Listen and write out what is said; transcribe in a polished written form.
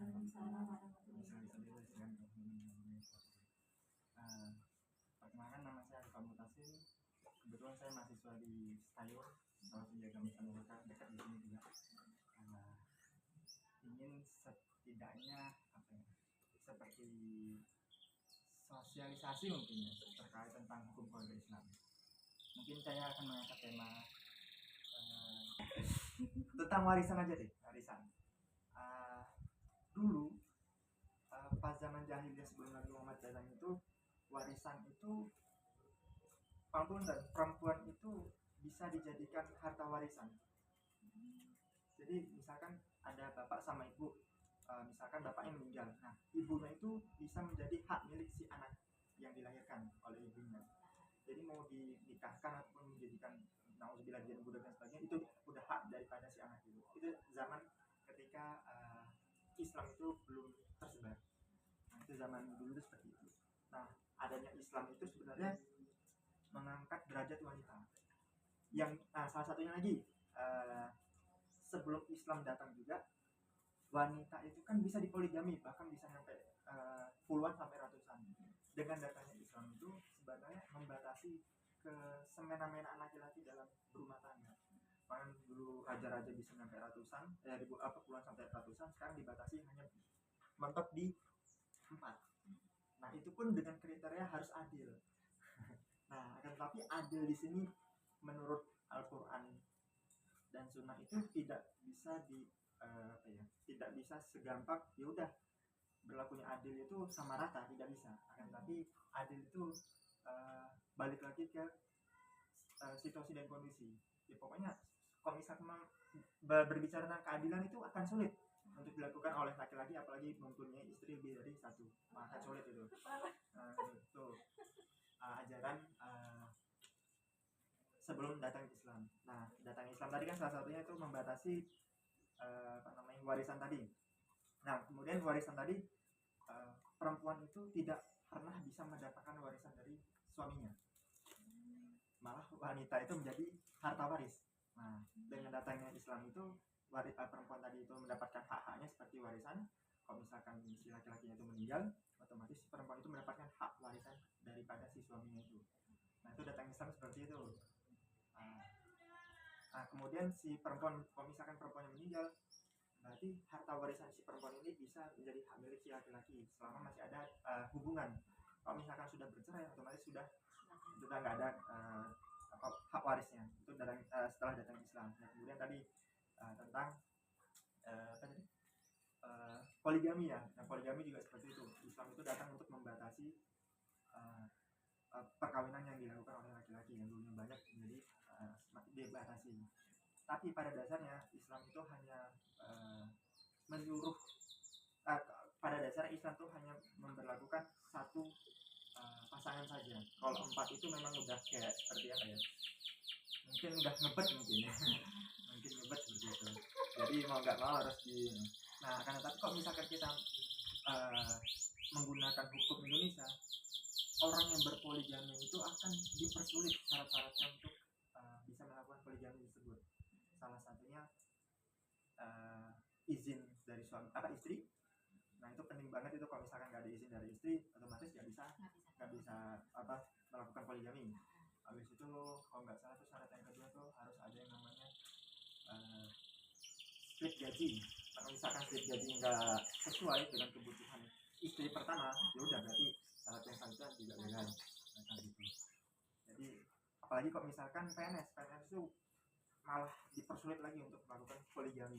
Waalaikumsalam warahmatullahi wabarakatuh. Perkenalkan, nama saya Arifan Mutasin. Kebetulan saya mahasiswa di Stayur, salah satu jaga Nusantara dekat di sini juga. Ingin setidaknya seperti sosialisasi mungkin ya, terkait tentang hukum keluarga Islam. Mungkin saya akan mengangkat tema tentang warisan aja deh, warisan. Dulu pas zaman jahiliyah sebelum Nabi Muhammad datang itu, warisan itu perempuan itu bisa dijadikan harta warisan. Jadi misalkan ada bapak sama ibu, misalkan bapaknya meninggal, nah ibunya itu bisa menjadi hak milik si anak yang dilahirkan oleh ibunya. Jadi mau dinikahkan ataupun menjadikan nauzubillah jadi budak dan sebagainya, itu udah hak daripada si anak itu. Itu zaman ketika Islam itu belum tersebar. Nah, itu zaman dulu itu seperti itu. Nah, adanya Islam itu sebenarnya mengangkat derajat wanita. Yang salah satunya lagi, sebelum Islam datang juga, wanita itu kan bisa dipoligami, bahkan bisa sampai puluhan sampai ratusan. Dengan datangnya Islam itu sebenarnya membatasi ke semena-mena laki-laki dalam berumah tangga. Bahkan dulu raja-raja bisa sampai ratusan, puluhan sampai ratusan, sekarang dibatasi hanya mentok di 4. Nah, itu pun dengan kriteria harus adil. Nah, tetapi adil di sini menurut Al-Quran dan Sunnah itu tidak bisa tidak bisa segampang ya udah berlakunya adil itu sama rata, tidak bisa. Akan tapi adil itu balik lagi ke situasi dan kondisi. Ya pokoknya kalau misalnya berbicara tentang keadilan itu akan sulit untuk dilakukan oleh laki-laki, apalagi mempunyai istri lebih dari satu, maka sulit itu. Itu ajaran sebelum datang Islam. Nah, datang Islam tadi kan salah satunya itu membatasi warisan tadi. Nah, kemudian warisan tadi perempuan itu tidak pernah bisa mendapatkan warisan dari suaminya. Malah wanita itu menjadi harta waris. Nah, dengan datangnya Islam itu perempuan tadi itu mendapatkan hak-haknya seperti warisan. Kalau misalkan si laki-lakinya itu meninggal, otomatis si perempuan itu mendapatkan hak warisan daripada si suaminya itu. Nah, itu datang Islam seperti itu. Kemudian si perempuan, kalau misalkan perempuan yang meninggal, berarti harta warisan si perempuan ini bisa menjadi hak milik si laki-laki selama masih ada hubungan. Kalau misalkan sudah bercerai, otomatis sudah nggak ada hak warisnya. Itu setelah datang Islam. Nah, kemudian tadi tentang poligami ya. Nah, poligami juga seperti itu. Islam itu datang untuk membatasi perkawinan yang dilakukan oleh laki-laki yang dulunya banyak menjadi dibatasi. Tapi pada dasarnya Islam itu hanya menyuruh pada dasarnya Islam itu hanya memberlakukan satu pasangan saja. Kalau 4 itu memang udah kayak seperti apa ya? Mungkin udah ngebet mungkin ya. Mungkin ngebet seperti itu. Jadi mau nggak mau harus di. Nah, karena tapi kalau misalkan kita menggunakan hukum Indonesia, orang yang berpoligami itu akan dipersulit syarat-syaratnya untuk bisa melakukan poligami tersebut. Salah satunya izin dari istri. Nah, itu penting banget itu. Kalau misalkan nggak ada izin dari istri, otomatis nggak bisa melakukan poligami. Habis itu kalau nggak salah tuh syarat yang kedua tuh harus ada yang namanya split gaji. Kalau misalkan split gaji nggak sesuai dengan kebutuhan istri pertama, ya udah berarti syarat yang selanjutnya juga gagal. Nah, gitu. Jadi apalagi kalau misalkan PNS itu malah dipersulit lagi untuk melakukan poligami.